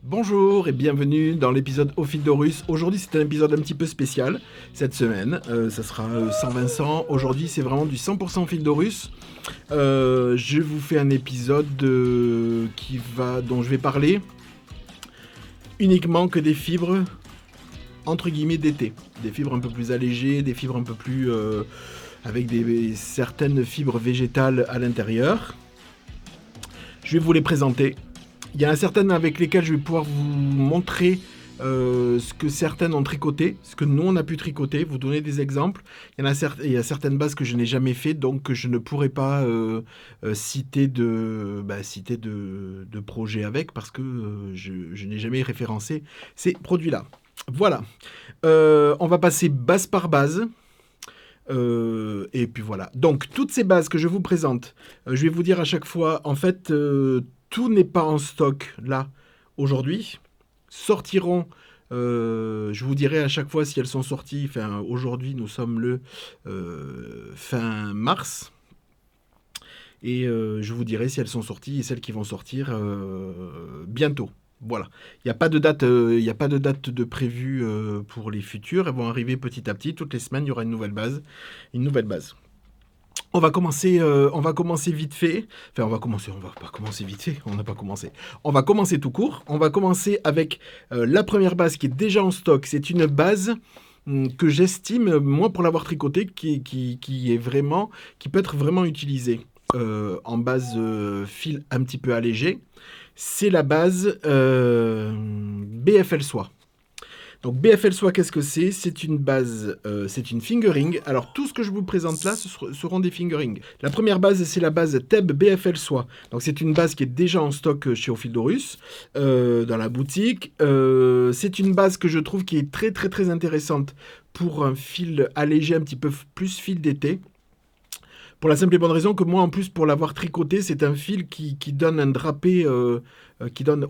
Bonjour et bienvenue dans l'épisode Au fil d'Horus. Aujourd'hui c'est un épisode un petit peu spécial cette semaine, ça sera sans Vincent. Aujourd'hui c'est vraiment du 100% fil d'Horus. Je vous fais un épisode dont je vais parler uniquement que des fibres entre guillemets d'été. Des fibres un peu plus allégées, des fibres un peu plus avec certaines fibres végétales à l'intérieur. Je vais vous les présenter. Il y en a certaines avec lesquelles je vais pouvoir vous montrer ce que certaines ont tricoté, ce que nous on a pu tricoter, vous donner des exemples. Il y a certaines bases que je n'ai jamais fait, donc que je ne pourrais pas citer de projets avec, parce que je n'ai jamais référencé ces produits-là. Voilà. On va passer base par base. Et puis voilà. Donc, toutes ces bases que je vous présente, je vais vous dire à chaque fois, en fait, tout n'est pas en stock là, aujourd'hui. Sortiront, je vous dirai à chaque fois si elles sont sorties. Enfin, aujourd'hui, nous sommes le fin mars. Et je vous dirai si elles sont sorties et celles qui vont sortir bientôt. Voilà. Il n'y a pas de date, il n'y a pas de date de prévue pour les futures. Elles vont arriver petit à petit. Toutes les semaines, il y aura une nouvelle base. Une nouvelle base. On va commencer vite fait. Enfin, on va pas commencer vite fait. On n'a pas commencé. On va commencer tout court. On va commencer avec la première base qui est déjà en stock. C'est une base que j'estime, moi, pour l'avoir tricotée, qui peut être vraiment utilisée en base fil un petit peu allégé. C'est la base BFL Soie. Donc BFL Soie, qu'est-ce que c'est? C'est une base, c'est une fingering. Alors tout ce que je vous présente là, seront des fingerings. La première base, c'est la base Theb BFL Soie. Donc c'est une base qui est déjà en stock chez Ophildorus, dans la boutique. C'est une base que je trouve qui est très très très intéressante pour un fil allégé, un petit peu plus fil d'été. Pour la simple et bonne raison que moi, en plus, pour l'avoir tricoté, c'est un fil qui donne un drapé, qui donne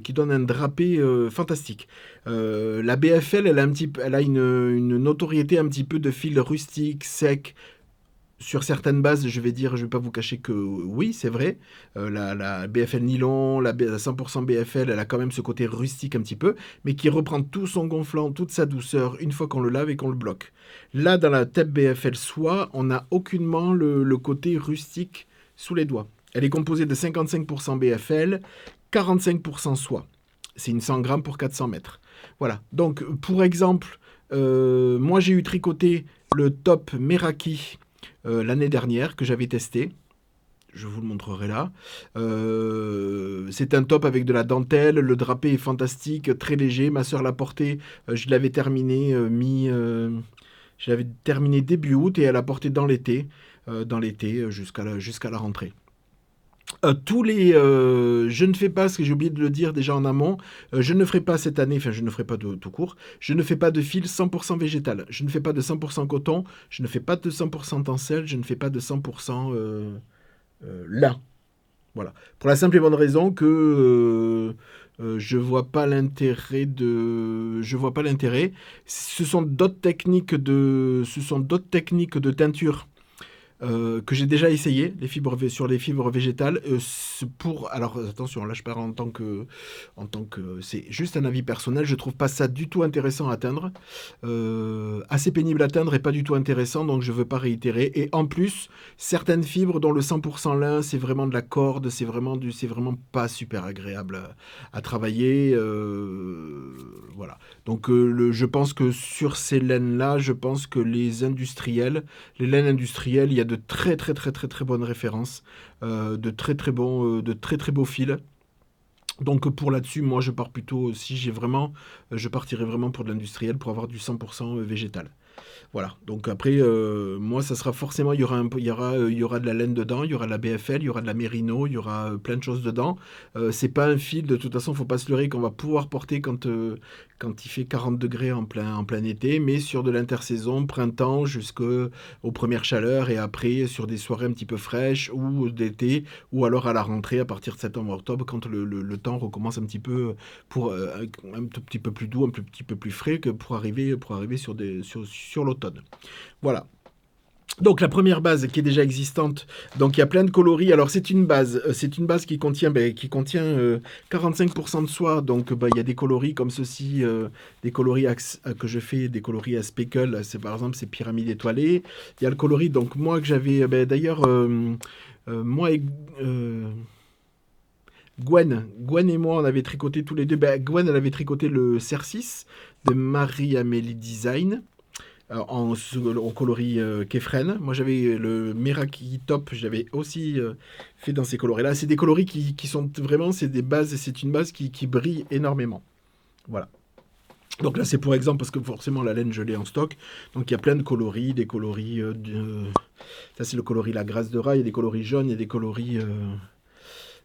qui donne un drapé fantastique. La BFL, elle a une notoriété un petit peu de fil rustique, sec. Sur certaines bases, je vais pas vous cacher que oui, c'est vrai. La BFL nylon, la 100% BFL, elle a quand même ce côté rustique un petit peu, mais qui reprend tout son gonflant, toute sa douceur, une fois qu'on le lave et qu'on le bloque. Là, dans la TEP BFL soie, on n'a aucunement le côté rustique sous les doigts. Elle est composée de 55% BFL, 45% soie. C'est une 100 grammes pour 400 mètres. Voilà. Donc, pour exemple, moi j'ai eu tricoté le top Meraki l'année dernière que j'avais testé. Je vous le montrerai là. C'est un top avec de la dentelle. Le drapé est fantastique, très léger. Ma soeur l'a porté. Je l'avais terminé je l'avais terminé début août et elle a porté dans l'été jusqu'à la rentrée. Je ne fais pas, ce que j'ai oublié de le dire déjà en amont, je ne ferai pas cette année, enfin je ne ferai pas tout court, je ne fais pas de fil 100% végétal, je ne fais pas de 100% coton, je ne fais pas de 100% tencel, je ne fais pas de 100% lin. Voilà. Pour la simple et bonne raison que je vois pas l'intérêt de, je vois pas l'intérêt. Ce sont d'autres techniques de teinture que j'ai déjà essayé, sur les fibres végétales. Alors attention, là je parle c'est juste un avis personnel. Je trouve pas ça du tout intéressant à atteindre, assez pénible à atteindre et pas du tout intéressant. Donc je veux pas réitérer. Et en plus, certaines fibres, dont le 100% lin, c'est vraiment de la corde, c'est vraiment pas super agréable à travailler. Voilà. Donc je pense que sur ces laines là, je pense que les laines industrielles, il y a de très très très très très bonnes références, de très très beaux fils. Donc pour là-dessus, moi je pars plutôt, si j'ai vraiment, je partirai vraiment pour de l'industriel pour avoir du 100% végétal. Voilà. Donc après, moi, ça sera forcément, il y aura de la laine dedans, il y aura de la BFL, il y aura de la mérino, il y aura plein de choses dedans. C'est pas un fil, de toute façon, faut pas se leurrer qu'on va pouvoir porter quand il fait 40 degrés en plein été, mais sur de l'intersaison, printemps jusqu'aux premières chaleurs et après sur des soirées un petit peu fraîches ou d'été ou alors à la rentrée à partir de septembre-octobre quand le temps recommence un petit peu un tout petit peu plus doux, un petit peu plus frais que pour arriver sur l'automne. Voilà. Donc la première base qui est déjà existante, donc il y a plein de coloris. Alors c'est une base qui contient, 45% de soie. Donc il y a des coloris comme ceci, des coloris que je fais, des coloris à speckle. C'est par exemple ces pyramides étoilées. Il y a le coloris donc moi que j'avais, d'ailleurs moi et Gwen et moi on avait tricoté tous les deux. Gwen elle avait tricoté le Cercis de Marie-Amélie Design en coloris Kefren. Moi, j'avais le Meraki Top, j'avais aussi fait dans ces coloris-là. C'est des coloris qui sont vraiment, c'est des bases, c'est une base qui brille énormément. Voilà. Donc là, c'est pour exemple, parce que forcément, la laine, je l'ai en stock. Donc il y a plein de coloris, des coloris... ça, c'est le coloris La Grâce de Rat, il y a des coloris jaunes, il y a des coloris...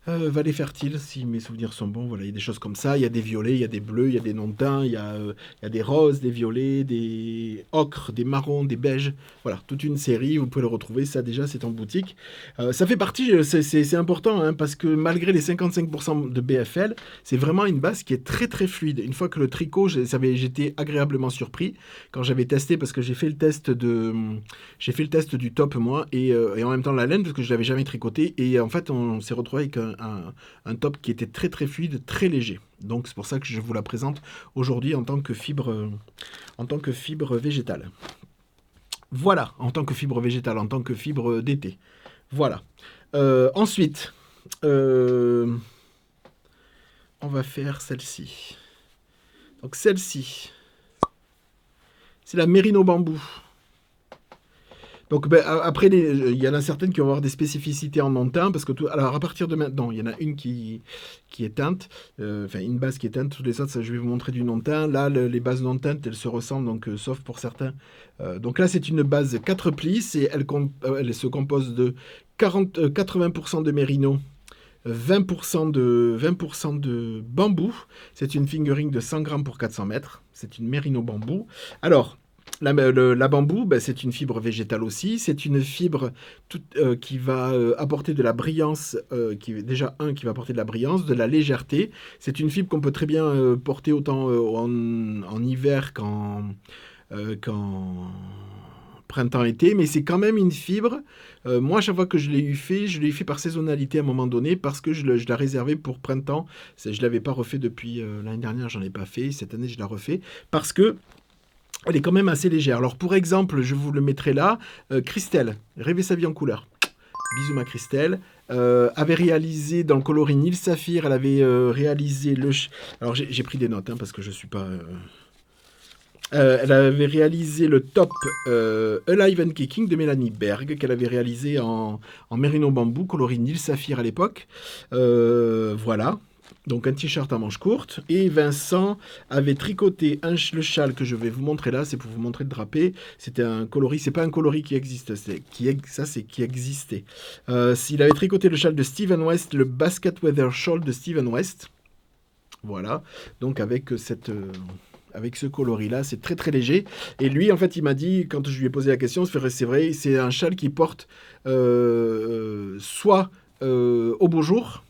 Vallée fertile, si mes souvenirs sont bons, voilà, il y a des choses comme ça. Il y a des violets, il y a des bleus, il y a des non-teints, il y a des roses, des violets, des ocres, des marrons, des beiges. Voilà, toute une série, vous pouvez le retrouver, ça déjà c'est en boutique. Ça fait partie, c'est important, hein, parce que malgré les 55% de BFL, c'est vraiment une base qui est très très fluide. Une fois que le tricot, j'étais agréablement surpris quand j'avais testé, parce que j'ai fait le test du top moi, et en même temps la laine, parce que je l'avais jamais tricoté, et en fait on s'est retrouvé avec un top qui était très très fluide, très léger. Donc c'est pour ça que je vous la présente aujourd'hui en tant que fibre végétale. Voilà, en tant que fibre végétale, en tant que fibre d'été. Voilà. Ensuite, on va faire celle-ci. Donc celle-ci, c'est la Mérino bambou. Donc après, il y en a certaines qui vont avoir des spécificités en non-teint, parce que alors à partir de maintenant, il y en a une qui est teinte, enfin une base qui est teinte, toutes les autres, ça, je vais vous montrer du non-teint. Là, les bases non-teintes, elles se ressemblent, donc sauf pour certains. Donc là, c'est une base 4 plis, et elle se compose de 80% de mérino, 20% de bambou. C'est une fingering de 100 grammes pour 400 mètres. C'est une mérino bambou. Alors, la bambou, c'est une fibre végétale aussi. C'est une fibre qui va apporter de la brillance, qui va apporter de la brillance, de la légèreté. C'est une fibre qu'on peut très bien porter autant en hiver qu'en printemps-été, mais c'est quand même une fibre. Moi, à chaque fois que je l'ai fait par saisonnalité à un moment donné, parce que je la réservais pour printemps. Je ne l'avais pas refait depuis l'année dernière, j'en ai pas fait. Cette année, je la refais parce que elle est quand même assez légère. Alors pour exemple, je vous le mettrai là, Christelle, Rêver sa vie en couleur. Bisous ma Christelle. Avait réalisé dans le coloris Nil Saphir, elle avait réalisé le... Alors j'ai pris des notes, hein, parce que je suis pas... elle avait réalisé le top Alive and Kicking de Mélanie Berg, qu'elle avait réalisé en mérino bambou, coloris Nil Saphir à l'époque. Voilà. Donc un t-shirt à manches courtes. Et Vincent avait tricoté le châle que je vais vous montrer là. C'est pour vous montrer le drapé. C'était un coloris. C'est pas un coloris qui existe. C'est qui existait. Il avait tricoté le châle de Steven West, le Basket Weather Shawl de Steven West. Voilà. Donc avec ce coloris-là, c'est très très léger. Et lui, en fait, il m'a dit, quand je lui ai posé la question, c'est vrai, c'est un châle qui porte soit au beau jour,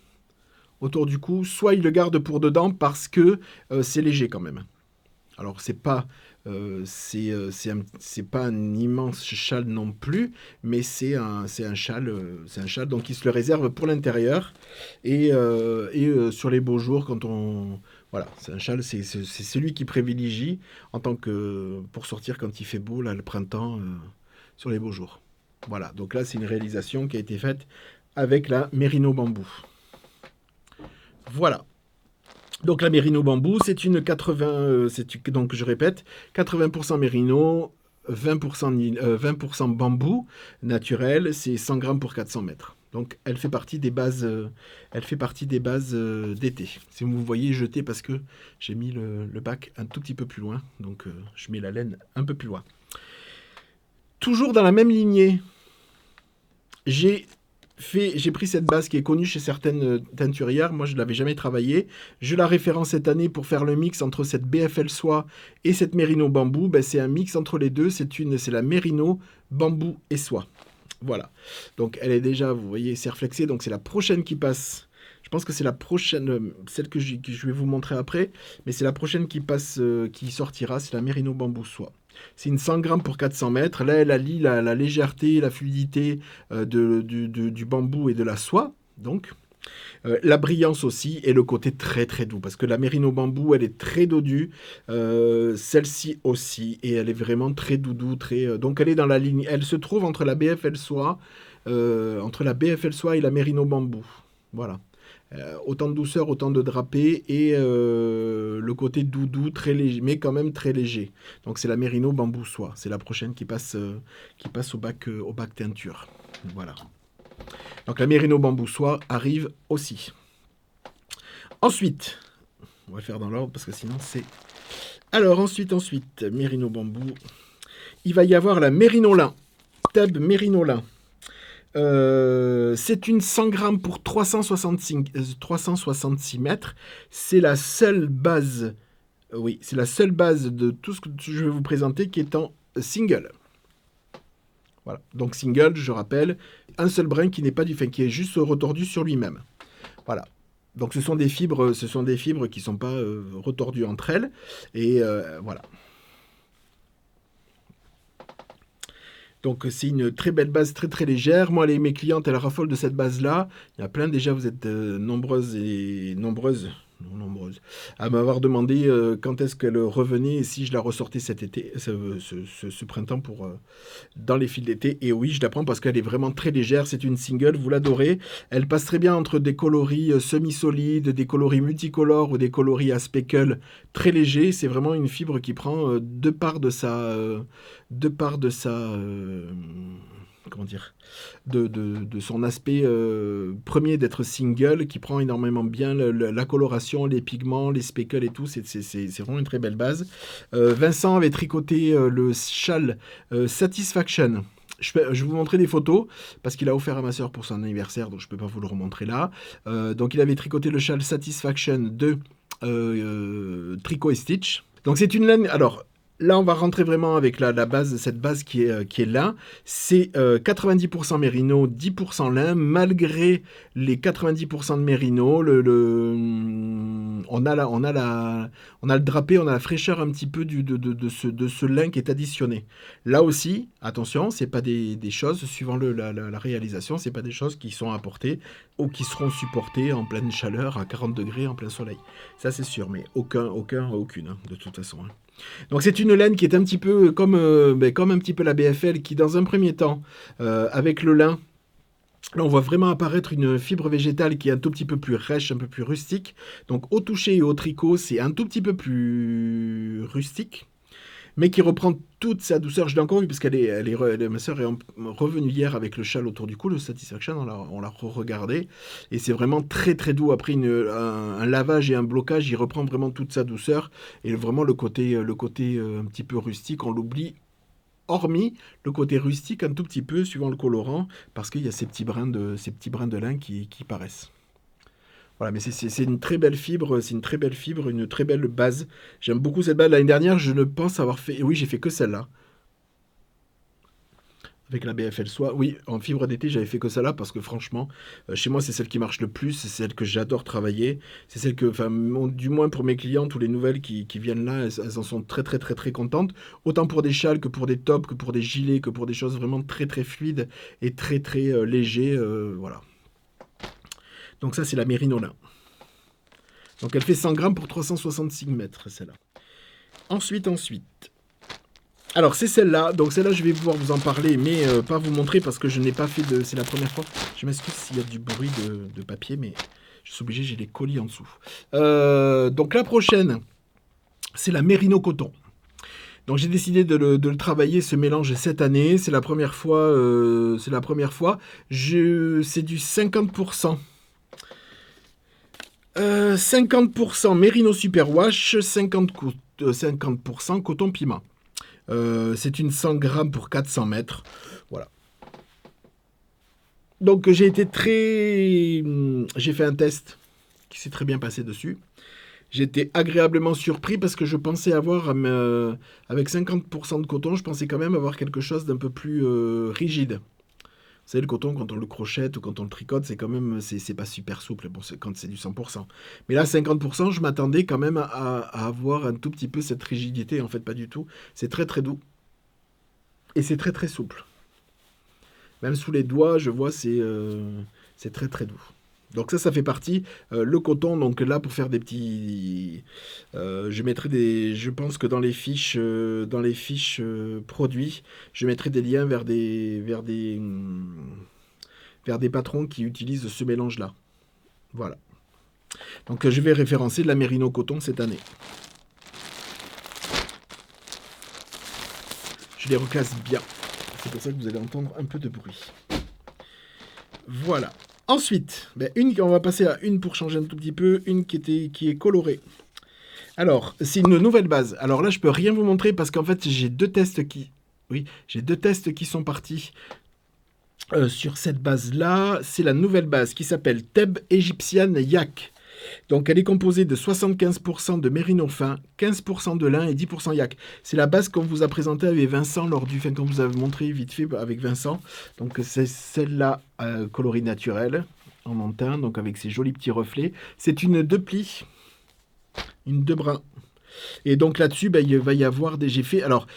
autour du cou, soit il le garde pour dedans parce que c'est léger quand même. Alors c'est pas pas un immense châle non plus, mais c'est un châle donc il se le réserve pour l'intérieur et sur les beaux jours quand on voilà, c'est un châle, c'est celui qui privilégie en tant que pour sortir quand il fait beau là le printemps sur les beaux jours. Voilà, donc là c'est une réalisation qui a été faite avec la Mérino bambou. Voilà. Donc la mérino bambou, c'est une 80, donc je répète, 80% mérino, 20% bambou naturel, c'est 100 grammes pour 400 mètres. Donc elle fait partie des bases, d'été. Si vous me voyez jeter, parce que j'ai mis le bac un tout petit peu plus loin, donc je mets la laine un peu plus loin. Toujours dans la même lignée, j'ai pris cette base qui est connue chez certaines teinturières. Moi, je ne l'avais jamais travaillée. Je la référence cette année pour faire le mix entre cette BFL soie et cette mérino bambou. C'est un mix entre les deux. C'est la mérino bambou et soie. Voilà. Donc, elle est déjà, vous voyez, c'est reflexé. Donc, c'est la prochaine qui passe. Je pense que c'est la prochaine, celle que je vais vous montrer après. Mais c'est la prochaine qui passe, qui sortira. C'est la mérino bambou soie. C'est une 100 grammes pour 400 mètres. Là, elle allie la légèreté, la fluidité du bambou et de la soie. Donc, la brillance aussi et le côté très très doux. Parce que la Merino bambou, elle est très dodue. Celle-ci aussi. Et elle est vraiment très doudou. Donc, elle est dans la ligne. Elle se trouve entre la BFL soie, et la Merino bambou. Voilà. Autant de douceur, autant de drapé et le côté doudou très léger, mais quand même très léger. Donc c'est la Merino bambou soie. C'est la prochaine qui passe au bac teinture. Voilà. Donc la Merino bambou soie arrive aussi. Ensuite, on va le faire dans l'ordre parce que sinon c'est... Alors ensuite, Merino bambou. Il va y avoir la Merino lin. Tab Merino lin. C'est une 100 grammes pour 366 mètres. C'est la seule base, c'est la seule base de tout ce que je vais vous présenter qui est en single. Voilà. Donc single, je rappelle, un seul brin qui n'est pas qui est juste retordu sur lui-même. Voilà. Donc ce sont des fibres qui sont pas retordues entre elles. Et voilà. Donc c'est une très belle base, très très légère. Moi, mes clientes, elles raffolent de cette base-là. Il y a plein déjà, vous êtes nombreuses à m'avoir demandé quand est-ce qu'elle revenait et si je la ressortais cet été, ce printemps dans les fils d'été. Et oui, je la prends parce qu'elle est vraiment très légère. C'est une single, vous l'adorez. Elle passe très bien entre des coloris semi-solides, des coloris multicolores ou des coloris à speckle très légers. C'est vraiment une fibre qui prend deux parts de sa comment dire, de son aspect premier d'être single, qui prend énormément bien la coloration, les pigments, les speckles et tout. C'est vraiment une très belle base. Vincent avait tricoté le châle Satisfaction. Je vais vous montrer des photos parce qu'il a offert à ma soeur pour son anniversaire, donc je ne peux pas vous le remontrer là. Donc il avait tricoté le châle Satisfaction de Tricot et Stitch. Donc c'est une laine... Alors, là, on va rentrer vraiment avec la base, cette base qui est là. C'est 90% mérino, 10% lin. Malgré les 90% de mérino, on a le drapé, on a la fraîcheur un petit peu de ce lin qui est additionné. Là aussi, attention, c'est pas des choses, suivant la réalisation, c'est pas des choses qui sont apportées ou qui seront supportées en pleine chaleur, à 40 degrés, en plein soleil. Ça, c'est sûr, mais aucune, hein, de toute façon. Hein. Donc c'est une laine qui est un petit peu comme un petit peu la BFL qui dans un premier temps avec le lin, là on voit vraiment apparaître une fibre végétale qui est un tout petit peu plus rêche, un peu plus rustique. Donc au toucher et au tricot c'est un tout petit peu plus rustique, mais qui reprend toute sa douceur. Je l'ai encore vu parce ma soeur est revenue hier avec le châle autour du cou, le Satisfaction, on l'a re-regardé, et c'est vraiment très très doux. Après un lavage et un blocage, il reprend vraiment toute sa douceur, et vraiment le côté un petit peu rustique, on l'oublie, hormis le côté rustique un tout petit peu, suivant le colorant, parce qu'il y a ces petits brins de lin qui paraissent. Voilà, mais c'est une très belle fibre, une très belle base. J'aime beaucoup cette base. L'année dernière, je ne pense avoir fait... Oui, j'ai fait que celle-là. Avec la BFL soie. Oui, en fibre d'été, j'avais fait que celle-là parce que franchement, chez moi, c'est celle qui marche le plus. C'est celle que j'adore travailler. C'est celle que, du moins pour mes clientes ou les nouvelles qui viennent là, elles en sont très, très, très, très contentes. Autant pour des châles que pour des tops, que pour des gilets, que pour des choses vraiment très, très fluides et très, très légers. Voilà. Donc ça, c'est la Merino lin. Donc elle fait 100 grammes pour 366 mètres, celle-là. Ensuite. Alors c'est celle-là. Donc celle-là, je vais pouvoir vous en parler, mais pas vous montrer parce que je n'ai pas fait de... C'est la première fois. Je m'excuse s'il y a du bruit de papier, mais je suis obligé, j'ai les colis en dessous. Donc la prochaine, c'est la Merino coton. Donc j'ai décidé de le travailler, ce mélange, cette année. C'est la première fois. C'est du 50%. 50% Merino Superwash, 50% coton piment. C'est une 100 grammes pour 400 mètres. Voilà. Donc j'ai fait un test qui s'est très bien passé dessus. J'étais agréablement surpris parce que je pensais avoir, avec 50% de coton, je pensais quand même avoir quelque chose d'un peu plus rigide. Vous savez, le coton, quand on le crochette ou quand on le tricote, c'est quand même, c'est pas super souple, bon, quand c'est du 100%. Mais là, 50%, je m'attendais quand même à avoir un tout petit peu cette rigidité. En fait, pas du tout. C'est très très doux. Et c'est très très souple. Même sous les doigts, je vois, c'est très très doux. Donc ça fait partie. Le coton, donc là, pour faire des petits... je mettrai des... Je pense que dans les fiches produits, je mettrai des liens vers des patrons qui utilisent ce mélange-là. Voilà. Donc je vais référencer de la Mérino coton cette année. Je les recasse bien. C'est pour ça que vous allez entendre un peu de bruit. Voilà. Ensuite, on va passer à une pour changer un tout petit peu, une qui est colorée. Alors, c'est une nouvelle base. Alors là, je peux rien vous montrer parce qu'en fait, j'ai deux tests qui sont partis sur cette base-là. C'est la nouvelle base qui s'appelle Thèbes Egyptian Yak. Donc elle est composée de 75% de mérino fin, 15% de lin et 10% yak. C'est la base qu'on vous a présentée avec Vincent qu'on vous a montré vite fait avec Vincent. Donc c'est celle-là coloris naturel en montin, donc avec ses jolis petits reflets. C'est une 2 plis, une 2 brins. Et donc là-dessus, il va y avoir des effets. Alors,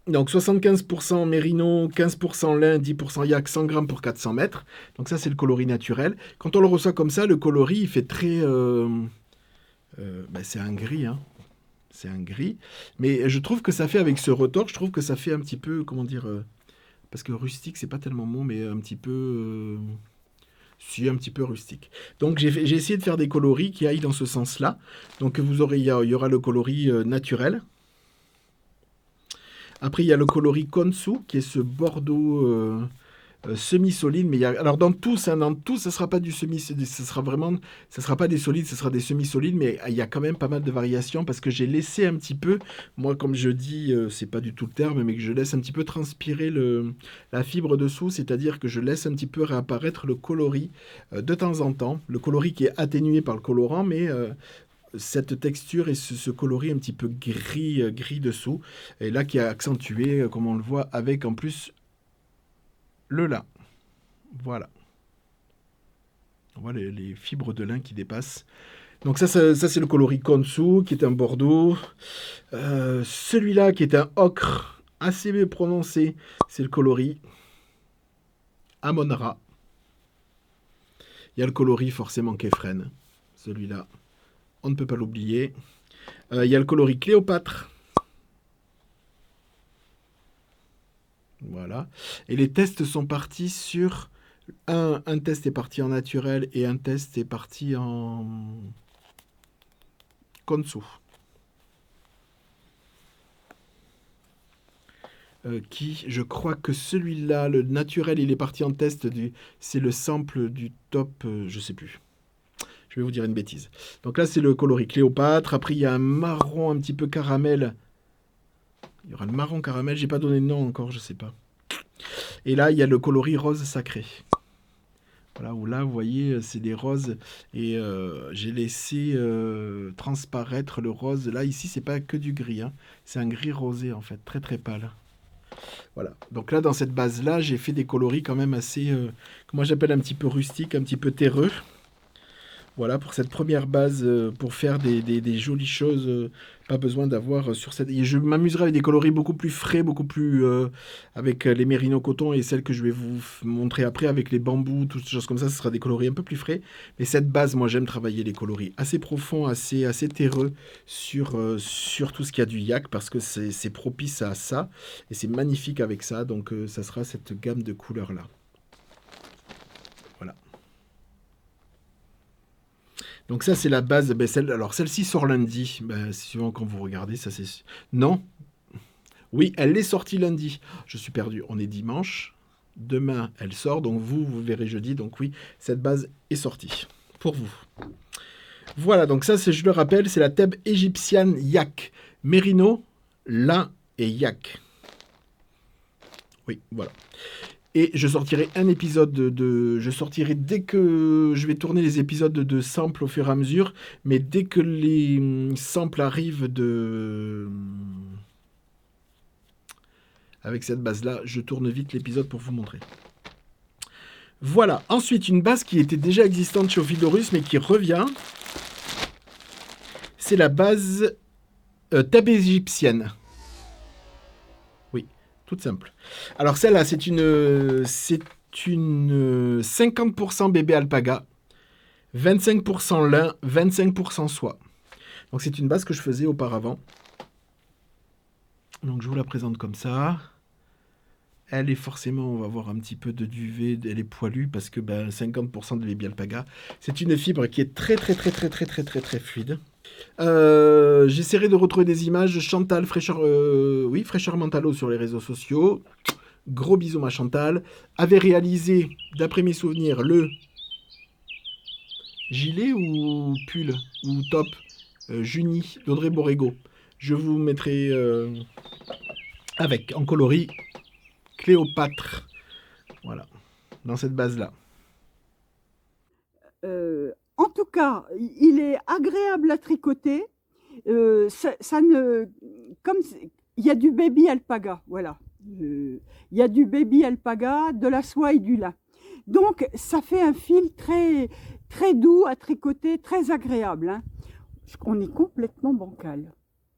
donc 75% mérino, 15% lin, 10% yak, 100 grammes pour 400 mètres. Donc ça, c'est le coloris naturel. Quand on le reçoit comme ça, le coloris, il fait très... c'est un gris, hein. C'est un gris. Mais je trouve que ça fait, avec ce retors, je trouve que ça fait un petit peu, comment dire... parce que rustique, c'est pas tellement bon, mais un petit peu... si, un petit peu rustique. Donc j'ai essayé de faire des coloris qui aillent dans ce sens-là. Donc il y aura le coloris naturel. Après, il y a le coloris Konsu, qui est ce bordeaux semi-solide. Mais alors dans tout, ça sera pas du ça sera pas des solides, ce sera des semi-solides. Mais il y a quand même pas mal de variations parce que j'ai laissé un petit peu, moi comme je dis, c'est pas du tout le terme, mais que je laisse un petit peu transpirer la fibre dessous, c'est-à-dire que je laisse un petit peu réapparaître le coloris de temps en temps. Le coloris qui est atténué par le colorant, mais cette texture et ce coloris un petit peu gris dessous, et là qui est accentué, comme on le voit, avec en plus le lin. Voilà. On voit les fibres de lin qui dépassent. Donc ça c'est le coloris Konsu, qui est un bordeaux. Celui-là, qui est un ocre assez prononcé, c'est le coloris Amon-Ra. Il y a le coloris forcément Kefren, celui-là. On ne peut pas l'oublier. Il y a le coloris Cléopâtre. Voilà. Et les tests sont partis sur... Un test est parti en naturel et un test est parti en Konsu. Je crois que celui-là, le naturel, il est parti en test. C'est le sample du top, je sais plus. Je vais vous dire une bêtise. Donc là, c'est le coloris Cléopâtre. Après, il y a un marron un petit peu caramel. Il y aura le marron caramel. J'ai pas donné de nom encore, je sais pas. Et là, il y a le coloris rose sacré. Voilà, où là, vous voyez, c'est des roses. Et j'ai laissé transparaître le rose. Là, ici, c'est pas que du gris. Hein. C'est un gris rosé, en fait. Très, très pâle. Voilà. Donc là, dans cette base-là, j'ai fait des coloris quand même assez... que moi, j'appelle un petit peu rustique, un petit peu terreux. Voilà, pour cette première base, pour faire des jolies choses, pas besoin d'avoir sur cette... Et je m'amuserai avec des coloris beaucoup plus frais, beaucoup plus... avec les mérino coton et celles que je vais vous montrer après avec les bambous, toutes ces choses comme ça, ce sera des coloris un peu plus frais. Mais cette base, moi j'aime travailler les coloris assez profonds, assez terreux sur tout ce qui a du yak parce que c'est propice à ça et c'est magnifique avec ça. Donc ça sera cette gamme de couleurs-là. Voilà. Donc ça, c'est la base. Alors celle-ci sort lundi. Suivant quand vous regardez, ça c'est... Non. Oui, elle est sortie lundi. Je suis perdu. On est dimanche. Demain, elle sort. Donc vous verrez jeudi. Donc oui, cette base est sortie. Pour vous. Voilà, donc ça, je le rappelle, c'est la Thèbes Egyptian Yak. Mérino, lin et yak. Oui, voilà. Et je sortirai un épisode je sortirai dès que je vais tourner les épisodes de samples au fur et à mesure, mais dès que les samples arrivent avec cette base-là. Je tourne vite l'épisode pour vous montrer. Voilà. Ensuite, une base qui était déjà existante chez Ophidorus, mais qui revient. C'est la base table égyptienne. Oui, toute simple. Alors celle-là, c'est une 50% bébé alpaga, 25% lin, 25% soie. Donc c'est une base que je faisais auparavant. Donc je vous la présente comme ça. Elle est forcément, on va voir un petit peu de duvet, elle est poilue parce que 50% de bébé alpaga. C'est une fibre qui est très fluide. J'essaierai de retrouver des images de Chantal, fraîcheur Mentalo sur les réseaux sociaux. Gros bisous à Chantal. Avait réalisé, d'après mes souvenirs, le gilet ou pull ou top Juni d'Audrey Borrego. Je vous mettrai avec en coloris Cléopâtre. Voilà, dans cette base-là. En tout cas, il est agréable à tricoter. Comme il y a du baby alpaga, voilà. Il y a du baby alpaga, de la soie et du lin. Donc, ça fait un fil très doux à tricoter, très agréable. Hein. On est complètement bancal.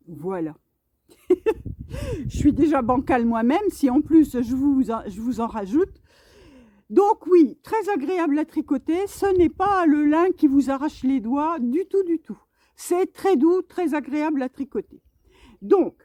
Voilà. Je suis déjà bancale moi-même, si en plus je vous en rajoute. Donc oui, très agréable à tricoter. Ce n'est pas le lin qui vous arrache les doigts du tout, du tout. C'est très doux, très agréable à tricoter. Donc,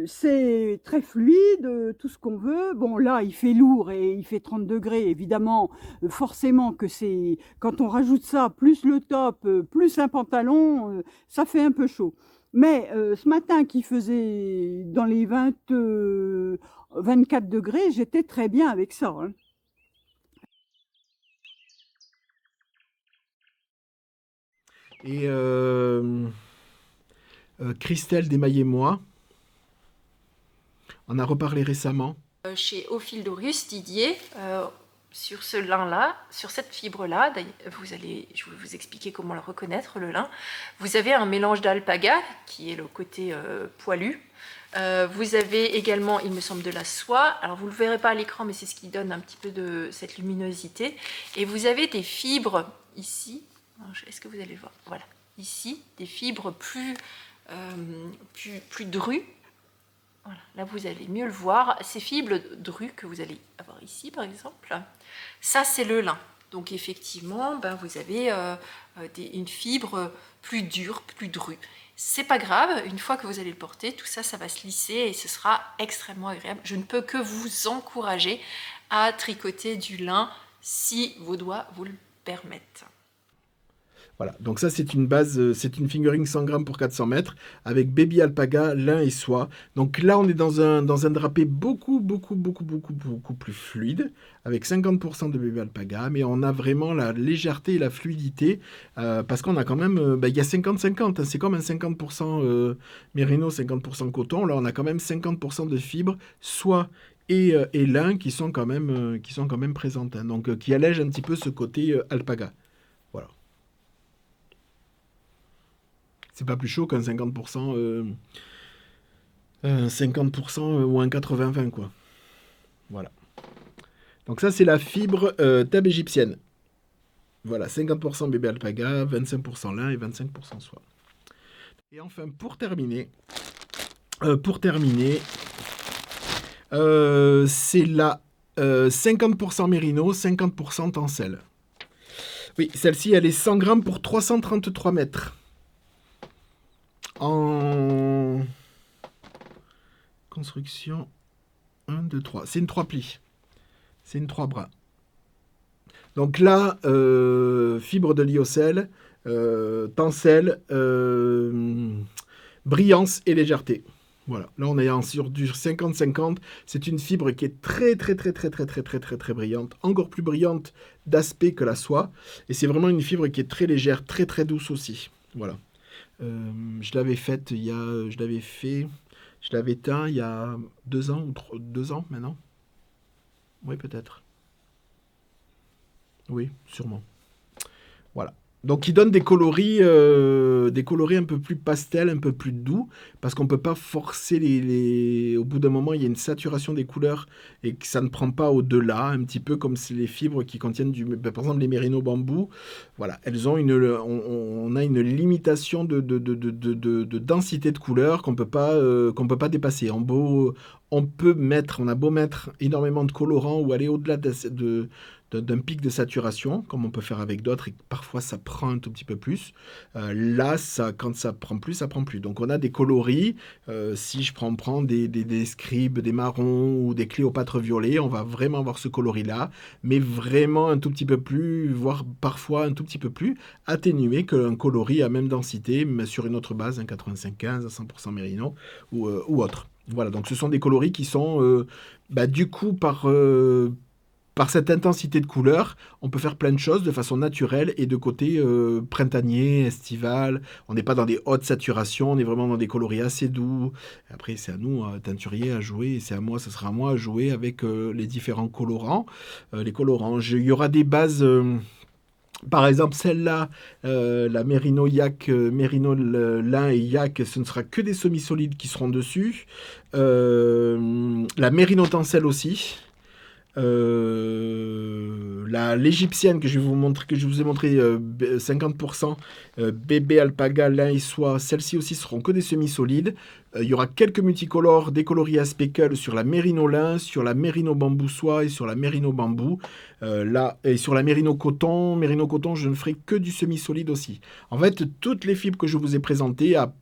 c'est très fluide, tout ce qu'on veut. Bon, là, il fait lourd et il fait 30 degrés. Évidemment, forcément que c'est... Quand on rajoute ça, plus le top, plus un pantalon, ça fait un peu chaud. Mais ce matin, qui faisait dans les 24 degrés, j'étais très bien avec ça. Hein. Et Christelle Desmaillés-Moi on a reparlé récemment. Chez Ophidorus, Didier, sur ce lin-là, sur cette fibre-là, je vais vous expliquer comment le reconnaître, le lin. Vous avez un mélange d'alpaga, qui est le côté poilu. Vous avez également, il me semble, de la soie. Alors, vous ne le verrez pas à l'écran, mais c'est ce qui donne un petit peu de cette luminosité. Et vous avez des fibres ici. Est-ce que vous allez voir? Voilà. Ici, des fibres plus drues. Voilà, là vous allez mieux le voir, ces fibres drues que vous allez avoir ici par exemple, ça c'est le lin. Donc effectivement, vous avez une fibre plus dure, plus drue. C'est pas grave, une fois que vous allez le porter, tout ça, ça va se lisser et ce sera extrêmement agréable. Je ne peux que vous encourager à tricoter du lin si vos doigts vous le permettent. Voilà, donc ça c'est une base, c'est une fingering 100 grammes pour 400 mètres avec baby alpaga, lin et soie. Donc là on est dans un drapé beaucoup plus fluide avec 50% de baby alpaga, mais on a vraiment la légèreté et la fluidité parce qu'on a quand même, il y a 50-50, hein, c'est comme un 50% mérino, 50% coton. Là on a quand même 50% de fibres, soie et lin qui sont quand même présentes, hein, donc qui allègent un petit peu ce côté alpaga. Voilà. C'est pas plus chaud qu'un 50%, ou un 80-20, quoi. Voilà. Donc ça, c'est la fibre table égyptienne. Voilà, 50% bébé alpaga, 25% lin et 25% soie. Et enfin, pour terminer, c'est la 50% mérino, 50% tencel. Oui, celle-ci, elle est 100 grammes pour 333 mètres. En construction 1, 2, 3. C'est une 3 plis. C'est une 3 bras. Donc là, fibre de lyocell, tencel, brillance et légèreté. Voilà. Là, on est sur du 50-50. C'est une fibre qui est très brillante. Encore plus brillante d'aspect que la soie. Et c'est vraiment une fibre qui est très légère, très douce aussi. Voilà. Je l'avais faite je l'avais teint il y a 2 ans ou 2 ans maintenant. Oui, peut-être. Oui, sûrement. Voilà. Donc, il donne des coloris un peu plus pastel, un peu plus doux, parce qu'on ne peut pas forcer Au bout d'un moment, il y a une saturation des couleurs et que ça ne prend pas au-delà, un petit peu comme les fibres qui contiennent par exemple, les mérinos bambou. Voilà, elles ont on a une limitation de densité de couleurs qu'on peut pas dépasser. On a beau mettre énormément de colorants ou aller au-delà d'un pic de saturation, comme on peut faire avec d'autres, et parfois ça prend un tout petit peu plus. Là, quand ça prend plus, ça prend plus. Donc on a des coloris. Si je prends des scribes, des marrons ou des cléopâtres violets, on va vraiment avoir ce coloris-là, mais vraiment un tout petit peu plus, voire parfois un tout petit peu plus atténué qu'un coloris à même densité, mais sur une autre base, un 95-15 à 100% mérino ou autre. Voilà, donc ce sont des coloris qui sont, du coup, par cette intensité de couleur, on peut faire plein de choses de façon naturelle et de côté printanier, estival. On n'est pas dans des hautes saturations, on est vraiment dans des coloris assez doux. Après, c'est à nous, teinturiers, à jouer. Et ce sera à moi à jouer avec les différents colorants. Les colorants, il y aura des bases... par exemple, celle-là, la Merino Yak, Merino Lin et Yak, ce ne sera que des semi-solides qui seront dessus. La Merino Tencel aussi. L'égyptienne que je vous ai montré 50%, bébé alpaga, lin et soie, celles-ci aussi seront que des semi-solides. Il y aura quelques multicolores, des coloris à speckle sur la mérino lin, sur la mérino bambou soie et sur la mérino bambou. Et sur la mérino coton, je ne ferai que du semi-solide aussi. En fait, toutes les fibres que je vous ai présentées à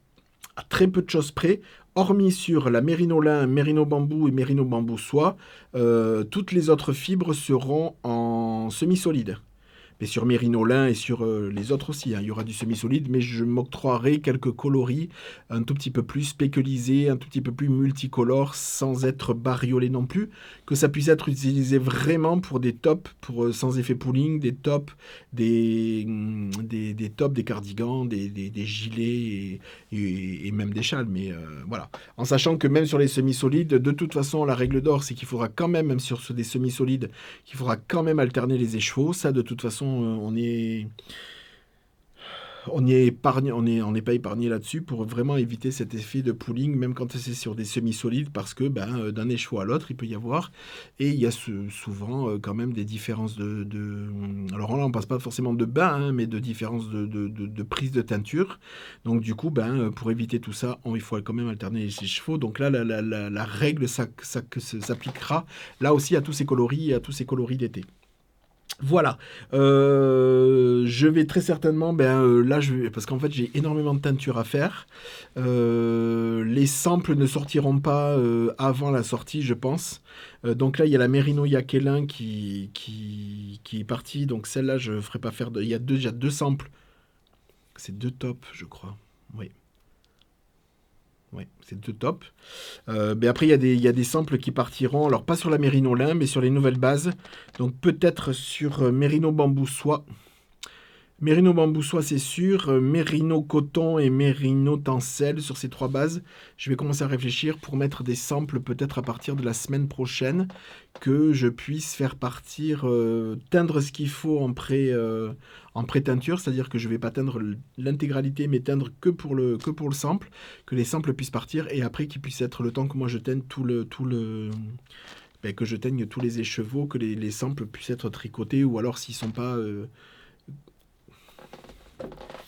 très peu de choses près, hormis sur la mérino lin, mérino bambou et mérino bambou soie, toutes les autres fibres seront en semi-solide. Mais sur mérino lin et sur les autres aussi, il y aura du semi-solide, mais je m'octroierai quelques coloris un tout petit peu plus spéculisés, un tout petit peu plus multicolores, sans être bariolé non plus, que ça puisse être utilisé vraiment pour des tops, sans effet pooling, des tops, des tops, des cardigans, des gilets et même des châles, mais voilà. En sachant que même sur les semi-solides, de toute façon, la règle d'or, c'est qu'il faudra quand même sur des semi-solides, qu'il faudra quand même alterner les échevaux. Ça, de toute façon, on n'est pas épargné là-dessus pour vraiment éviter cet effet de pooling, même quand c'est sur des semi-solides, parce que d'un écheveau à l'autre, il peut y avoir, et il y a souvent quand même des différences alors là, on passe pas forcément de bain, mais de différences de prise de teinture. Donc du coup, pour éviter tout ça, il faut quand même alterner les écheveaux. Donc là, la règle s'appliquera là aussi à tous ces coloris et à tous ces coloris d'été. Voilà, je vais très certainement, là, parce qu'en fait j'ai énormément de teinture à faire. Les samples ne sortiront pas avant la sortie, je pense. Donc là, il y a la Merino Yakelin qui est partie. Donc celle-là, je ne ferai pas faire. Il y a déjà deux samples. C'est deux tops, je crois. Oui. Oui, c'est deux tops. Après, il y a des samples qui partiront, alors pas sur la Merino lin, mais sur les nouvelles bases. Donc peut-être sur Merino bambou soie. Merino bambou soie, c'est sûr. Merino coton et Merino tencel sur ces trois bases. Je vais commencer à réfléchir pour mettre des samples peut-être à partir de la semaine prochaine, que je puisse faire partir, teindre ce qu'il faut en pré-teinture, c'est-à-dire que je ne vais pas teindre l'intégralité, mais teindre que pour le sample, que les samples puissent partir, et après qu'il puisse être le temps que moi je teigne que je teigne tous les écheveaux, que les samples puissent être tricotés, ou alors s'ils sont pas...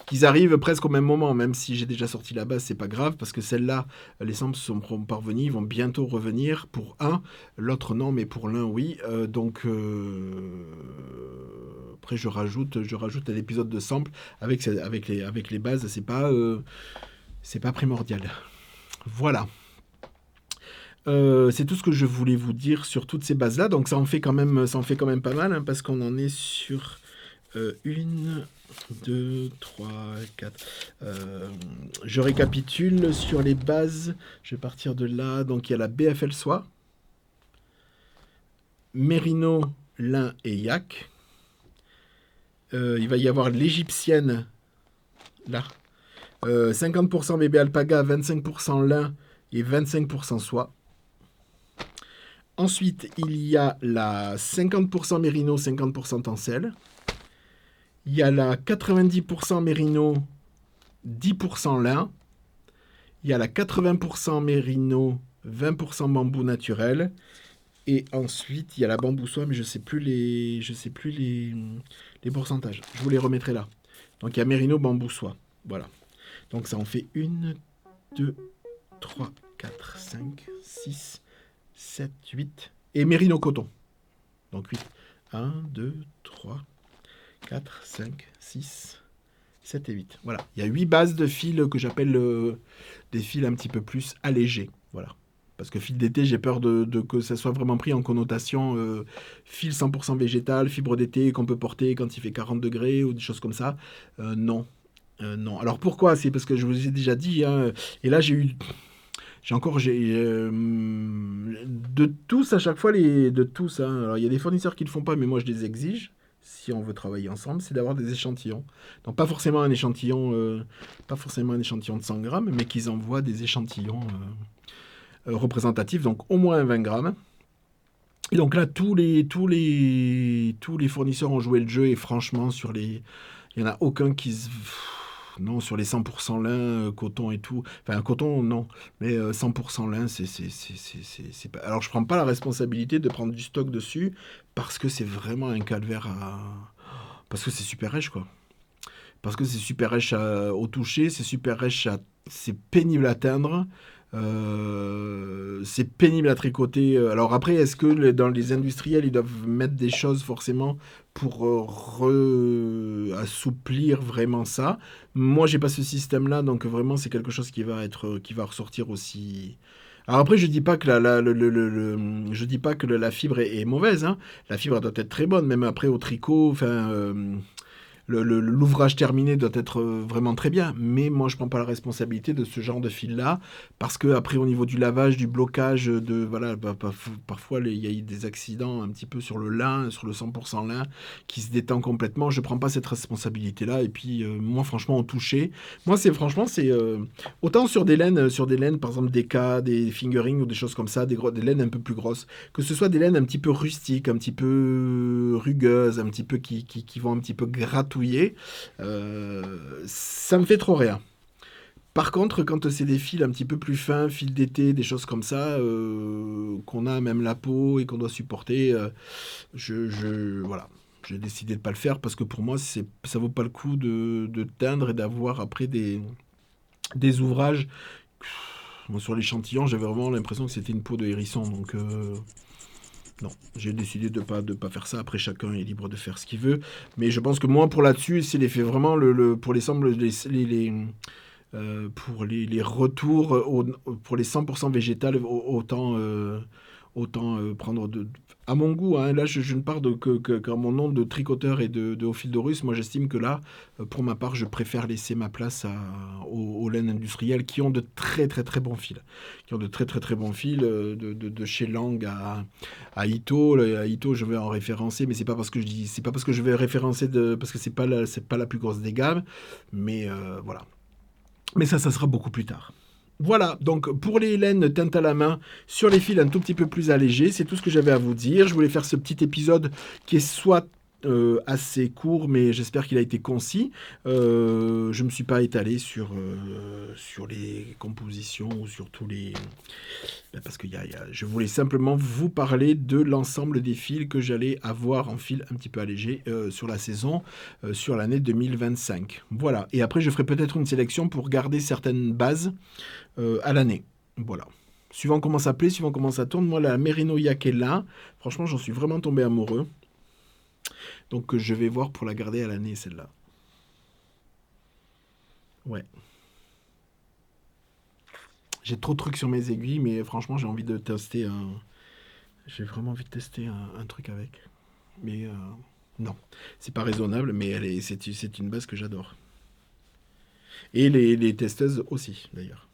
qu'ils arrivent presque au même moment, même si j'ai déjà sorti la base, c'est pas grave, parce que celle-là, les samples sont parvenus, ils vont bientôt revenir pour un, l'autre non, mais pour l'un oui, après je rajoute un épisode de sample avec les bases, c'est pas primordial. Voilà. C'est tout ce que je voulais vous dire sur toutes ces bases-là, donc ça en fait quand même pas mal, hein, parce qu'on en est sur 1, 2, 3, 4. Je récapitule sur les bases. Je vais partir de là. Donc il y a la BFL soie, Merino, lin et yak. Il va y avoir l'égyptienne là. 50% bébé alpaga, 25% lin et 25% soie. Ensuite, il y a la 50% mérino, 50% tencel. Il y a la 90% mérino, 10% lin. Il y a la 80% mérino, 20% bambou naturel. Et ensuite, il y a la bambou soie, mais je sais plus les pourcentages. Je vous les remettrai là. Donc il y a mérino, bambou soie. Voilà. Donc ça en fait 1, 2, 3, 4, 5, 6, 7, 8. Et mérino coton. Donc 8. 1, 2, 3, 4, 5, 6, 7 et 8. Voilà. Il y a 8 bases de fils que j'appelle des fils un petit peu plus allégés. Voilà. Parce que fil d'été, j'ai peur de que ça soit vraiment pris en connotation fil 100% végétal, fibre d'été qu'on peut porter quand il fait 40 degrés ou des choses comme ça. Non. Non. Alors pourquoi? C'est parce que je vous ai déjà dit, hein, et là j'ai de tous à chaque fois, de tous. Hein. Alors il y a des fournisseurs qui ne le font pas, mais moi je les exige. Si on veut travailler ensemble, c'est d'avoir des échantillons. Donc pas forcément un échantillon de 100 grammes, mais qu'ils envoient des échantillons représentatifs, donc au moins 20 grammes. Et donc là, tous les fournisseurs ont joué le jeu, et franchement, il n'y en a aucun non, sur les 100% lin, coton et tout. Enfin, coton, non. Mais 100% lin, c'est pas... Alors, je prends pas la responsabilité de prendre du stock dessus, parce que c'est vraiment un calvaire parce que c'est super rêche, quoi. Parce que c'est super rêche au toucher, c'est pénible à teindre. C'est pénible à tricoter. Alors après, est-ce que dans les industriels, ils doivent mettre des choses forcément pour assouplir vraiment ça? Moi, j'ai pas ce système-là, donc vraiment, c'est quelque chose qui va ressortir aussi. Alors après, je dis pas que je dis pas que la fibre est mauvaise, hein. La fibre doit être très bonne, même après au tricot. Enfin, l'ouvrage terminé doit être vraiment très bien, mais moi je prends pas la responsabilité de ce genre de fil-là, parce que après au niveau du lavage, du blocage, voilà, parfois il y a eu des accidents un petit peu sur le lin, sur le 100% lin, qui se détend complètement. Je prends pas cette responsabilité-là, et puis moi franchement au toucher, moi c'est autant sur des laines, par exemple des K, des fingering ou des choses comme ça, des laines un peu plus grosses, que ce soit des laines un petit peu rustiques, un petit peu rugueuses, un petit peu qui vont un petit peu gratouiller, ça me fait trop rien. Par contre, quand c'est des fils un petit peu plus fins, fils d'été, des choses comme ça, qu'on a même la peau et qu'on doit supporter, voilà. J'ai décidé de pas le faire, parce que pour moi, ça vaut pas le coup de teindre et d'avoir après des ouvrages. Moi, sur l'échantillon, j'avais vraiment l'impression que c'était une peau de hérisson, donc non, j'ai décidé de pas faire ça. Après, chacun est libre de faire ce qu'il veut. Mais je pense que moi, pour là-dessus, c'est l'effet vraiment pour les pour les retours pour les 100% végétales, autant prendre à mon goût. Hein, là, je ne parle qu'à mon nom de tricoteur et de au fil de russe. Moi, j'estime que là, pour ma part, je préfère laisser ma place aux laines industrielles, qui ont de très très très bons fils. Qui ont de très très très bons fils, de chez Lang à Ito. À Ito, je vais en référencer, mais c'est pas parce que je vais référencer parce que c'est pas la plus grosse des gammes. Mais voilà. Mais ça sera beaucoup plus tard. Voilà, donc pour les laines teintes à la main, sur les fils un tout petit peu plus allégés, c'est tout ce que j'avais à vous dire. Je voulais faire ce petit épisode qui est soit assez court, mais j'espère qu'il a été concis. Je ne me suis pas étalé sur les compositions ou sur tous les... Parce que je voulais simplement vous parler de l'ensemble des fils que j'allais avoir en fil un petit peu allégé sur la saison, sur l'année 2025. Voilà, et après je ferai peut-être une sélection pour garder certaines bases à l'année. Voilà. Suivant comment ça plaît, suivant comment ça tourne, moi la Merino Yak est là. Franchement, j'en suis vraiment tombé amoureux. Donc je vais voir pour la garder à l'année, celle-là. Ouais. J'ai trop de trucs sur mes aiguilles, mais franchement, j'ai envie de tester J'ai vraiment envie de tester un truc avec. Mais non, c'est pas raisonnable, mais c'est une base que j'adore. Et les testeuses aussi, d'ailleurs.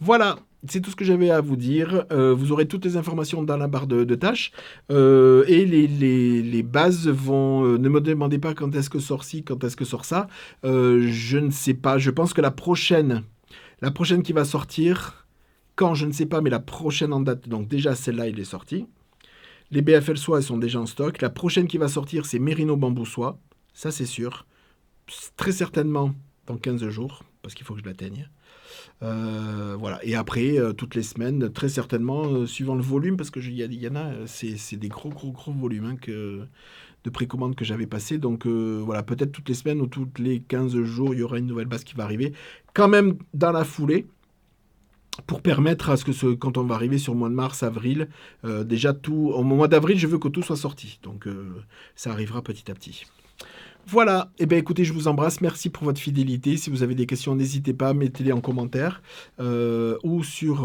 Voilà, c'est tout ce que j'avais à vous dire. Vous aurez toutes les informations dans la barre de tâches. Et les bases vont... ne me demandez pas quand est-ce que sort ci, quand est-ce que sort ça. Je ne sais pas. Je pense que la prochaine qui va sortir, quand, je ne sais pas, mais la prochaine en date, donc déjà celle-là, il est sorti. Les BFL soie, elles sont déjà en stock. La prochaine qui va sortir, c'est Mérino Bambou Soie. ça c'est sûr. Très certainement dans 15 jours, parce qu'il faut que je l'atteigne. Voilà. Et après, toutes les semaines, très certainement, suivant le volume, parce qu'il y en a, c'est des gros volumes hein, de précommande que j'avais passé. Donc voilà, peut-être toutes les semaines ou toutes les 15 jours, il y aura une nouvelle base qui va arriver. Quand même dans la foulée, pour permettre à ce que quand on va arriver sur le mois de mars, avril, déjà tout, au mois d'avril, je veux que tout soit sorti. Donc ça arrivera petit à petit. Voilà, et bien écoutez, je vous embrasse, merci pour votre fidélité. Si vous avez des questions, n'hésitez pas, mettez-les en commentaire ou sur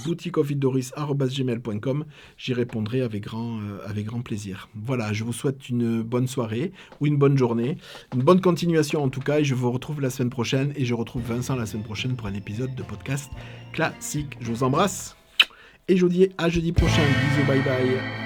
boutiqueofildoris@gmail.com. J'y répondrai avec grand plaisir. Voilà, je vous souhaite une bonne soirée ou une bonne journée, une bonne continuation en tout cas, et je vous retrouve la semaine prochaine, et je retrouve Vincent la semaine prochaine pour un épisode de podcast classique. Je vous embrasse, et je vous dis à jeudi prochain. Bisous, bye bye.